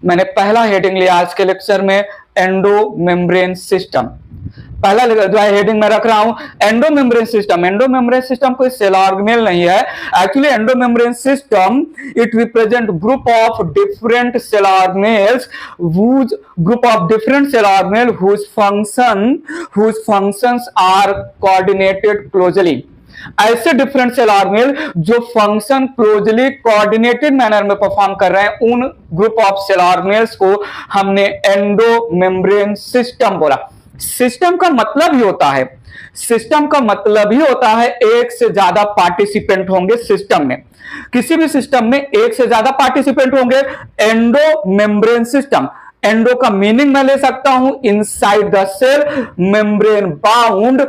मैंने पहला हेडिंग लिया आज के लेक्चर में एंडो मेम्ब्रेन सिस्टम। पहला जो है हेडिंग मैं रख रहा हूं endo membrane system. Endo membrane system कोई सेल ऑर्गेनेल नहीं है। Actually endo membrane system it represent group of different cell organelles whose group of different cell organelle whose functions are coordinated closely। ऐसे different cell organelle जो function closely coordinated manner में perform कर रहे हैं, उन group of cell organelles को हमने endo membrane system बोला। सिस्टम का मतलब ही होता है, सिस्टम का मतलब ही होता है एक से ज्यादा पार्टिसिपेंट होंगे सिस्टम में। किसी भी सिस्टम में एक से ज्यादा पार्टिसिपेंट होंगे। एंडो मेम्ब्रेन सिस्टम, एंडो का मीनिंग मैं ले सकता हूं inside the cell, membrane bound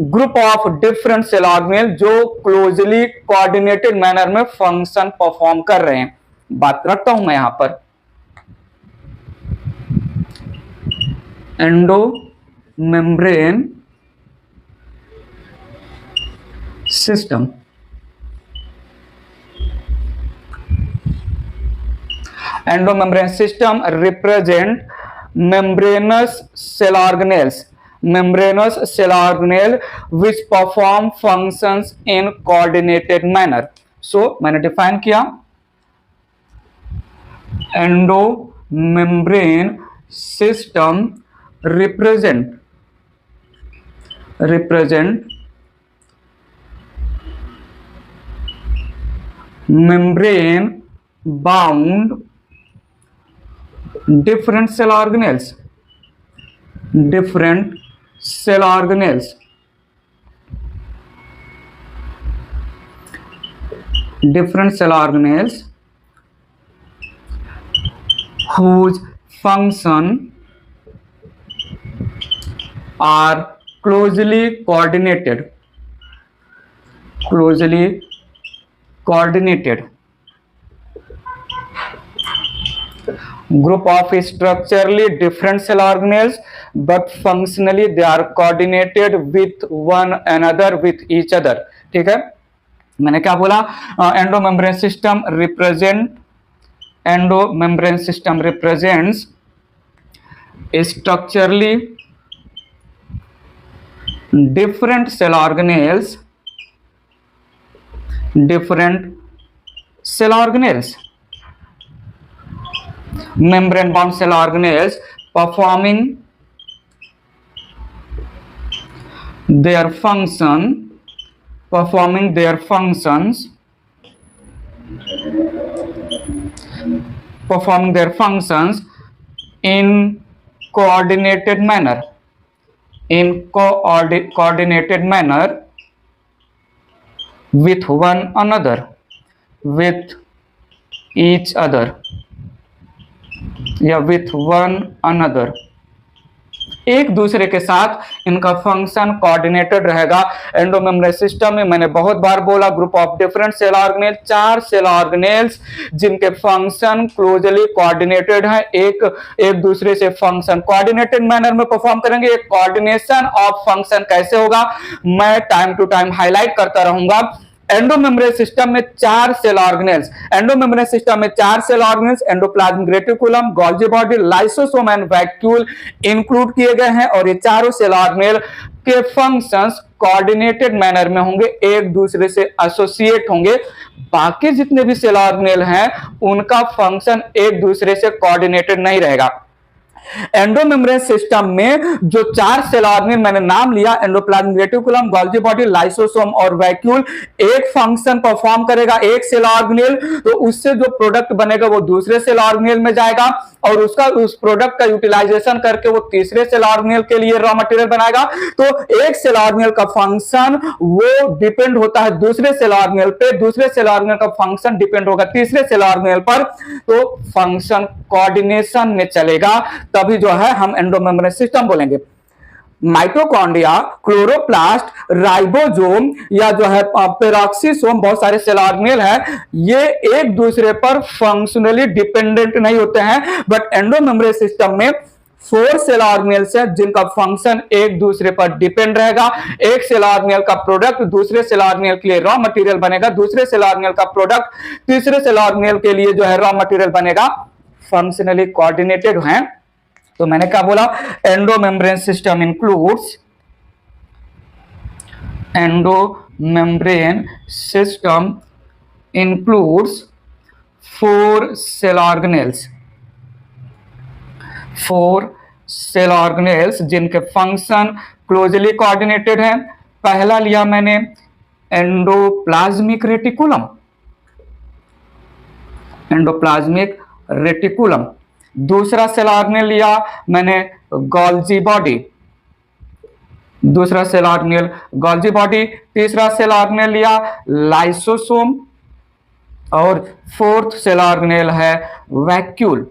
group of different cell organelle जो क्लोजली कोऑर्डिनेटेड मैनर में फंक्शन परफॉर्म कर रहे हैं। बात रखता हूं मैं यहां पर endo membrane system. Endo membrane system represent membranous cell organelle which perform functions in coordinated manner। so मैंने डिफाइन किया endo membrane system represent membrane bound different cell organelles whose function are closely coordinated group of structurally different cell organelles but functionally they are coordinated with one another with each other। ठीक है, मैंने क्या बोला? Endo membrane system represents structurally different cell organelles membrane bound cell organelles performing their functions in coordinated manner with one another with each other या with one another, एक दूसरे के साथ इनका फंक्शन कोऑर्डिनेटेड रहेगा। एंडो मेम्ब्रेन सिस्टम में मैंने बहुत बार बोला group of different cell organelle, 4 cell organelles जिनके फंक्शन क्लोजली कोऑर्डिनेटेड है, एक दूसरे से फंक्शन कोऑर्डिनेटेड मैनर में परफॉर्म करेंगे। एक कोऑर्डिनेशन ऑफ फंक्शन कैसे होगा मैं टाइम टू टाइम हाईलाइट करता रहूंगा। एंडो मेम्ब्रेन सिस्टम में 4 cell organelles, endoplasmic reticulum, Golgi body, lysosome and vacuole include किए गए हैं और ये चारों सेल ऑर्गेनेल के फंक्शंस कोऑर्डिनेटेड मैनर में होंगे, एक दूसरे से एसोसिएट होंगे। बाकी जितने भी सेल ऑर्गेनेल हैं उनका फंक्शन एक दूसरे से कोऑर्डिनेटेड नहीं रहेगा। एंडो मेम्ब्रेन सिस्टम में जो 4 सेल ऑर्गेनेल मैंने नाम लिया, endoplasmic reticulum, Golgi body, lysosome और वैक्यूल, एक फंक्शन परफॉर्म करेगा एक सेल ऑर्गेनेल, तो उससे जो प्रोडक्ट बनेगा वो दूसरे सेल ऑर्गेनेल में जाएगा और उस प्रोडक्ट का यूटिलाइजेशन करके वो तीसरे सेल ऑर्गेनेल के लिए रॉ मटेरियल बनाएगा। तो एक सेल ऑर्गेनेल का फंक्शन वो डिपेंड होता है दूसरे सेल ऑर्गेनेल पे, दूसरे सेल ऑर्गेनेल का फंक्शन डिपेंड होगा तीसरे सेल ऑर्गेनेल पर, तो फंक्शन कोऑर्डिनेशन में चलेगा, तभी जो है हम एंडो मेम्ब्रेन सिस्टम बोलेंगे। माइटोकॉन्ड्रिया, क्लोरोप्लास्ट, राइबोसोम या जो है पेरोक्सिसोम, बहुत सारे सेल ऑर्गेनेल हैं, ये एक दूसरे पर फंक्शनली डिपेंडेंट नहीं होते हैं, बट एंडो मेम्ब्रेन सिस्टम में 4 सेल ऑर्गेनेल्स है जिनका फंक्शन एक दूसरे पर डिपेंड रहेगा। एक सेल ऑर्गेनेल का प्रोडक्ट दूसरे सेल ऑर्गेनेल के लिए रॉ मटेरियल बनेगा, दूसरे सेल ऑर्गेनेल का प्रोडक्ट तीसरे सेल ऑर्गेनेल के लिए जो है रॉ मटेरियल बनेगा। फंक्शनली कोऑर्डिनेटेड हैं। तो मैंने क्या बोला, endo membrane system includes, endo membrane system includes 4 cell organelles, 4 cell organelles जिनके फंक्शन क्लोजली कोऑर्डिनेटेड हैं। पहला लिया मैंने एंडोप्लाज्मिक रेटिकुलम, एंडोप्लाज्मिक रेटिकुलम। दूसरा सेल ऑर्गेनेल लिया मैंने गोल्जी बॉडी, दूसरा सेल ऑर्गेनेल गोल्जी बॉडी। तीसरा सेल ऑर्गेनेल लिया लाइसोसोम और फोर्थ सेल ऑर्गेनेल है वैक्यूल।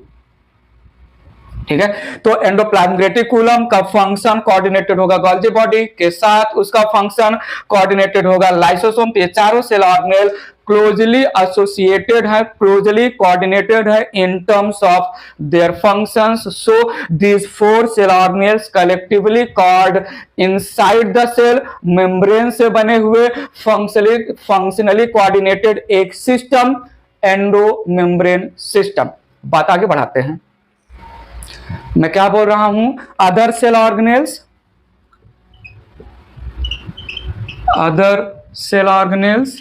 ठीक है, तो एंडोप्लाज्मिक रेटिकुलम का फंक्शन कोऑर्डिनेटेड होगा गोल्जी बॉडी के साथ, उसका फंक्शन कोऑर्डिनेटेड होगा लाइसोसोम। ये चारों सेल ऑर्गेनेल क्लोजली एसोसिएटेड है, क्लोजली कोऑर्डिनेटेड है in terms of their functions. So these 4 cell organelles collectively called inside the cell membrane से बने हुए फंक्शनली कोऑर्डिनेटेड एक सिस्टम एंडो मेम्ब्रेन सिस्टम। बात आगे बढ़ाते हैं। मैं क्या बोल रहा हूं, other cell organelles, other cell organelles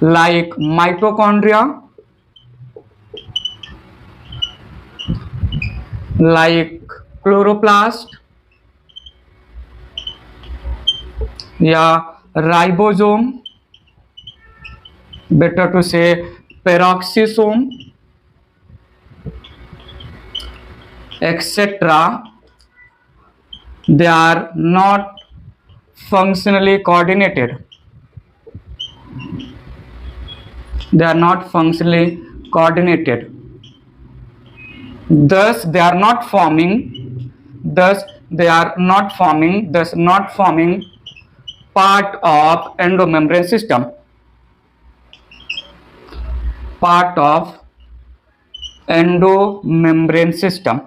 like mitochondria, like chloroplast या ribosome, better to say peroxisome, etc. They are not functionally coordinated. They are not functionally coordinated. Thus they are not forming part of endomembrane system, part of endomembrane system।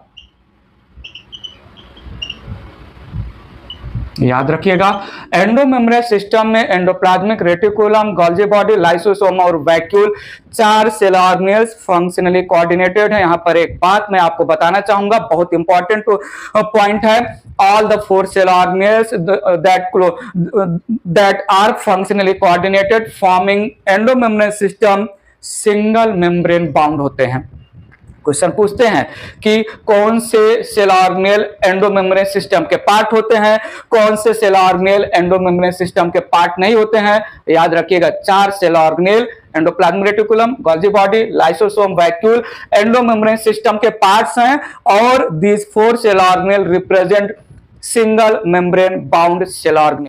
याद रखिएगा, endomembrane system में endoplasmic reticulum, Golgi body, lysosome और vacuole 4 cell organelles functionally coordinated है। यहां पर एक बात मैं आपको बताना चाहूंगा, बहुत इंपॉर्टेंट पॉइंट है। All the 4 cell organelles that are functionally coordinated forming endomembrane system single membrane bound होते हैं। क्वेश्चन पूछते हैं कि कौन से सेल ऑर्गेनेल एंडोमेम्ब्रेन सिस्टम के पार्ट होते हैं, कौन से सेल ऑर्गेनेल एंडोमेम्ब्रेन सिस्टम के पार्ट नहीं होते हैं। याद रखिएगा, 4 cell organelle endoplasmic reticulum, Golgi body, lysosome, vacuole endomembrane system के पार्ट्स हैं और these 4 cell organelle represent single membrane bound cell organelle.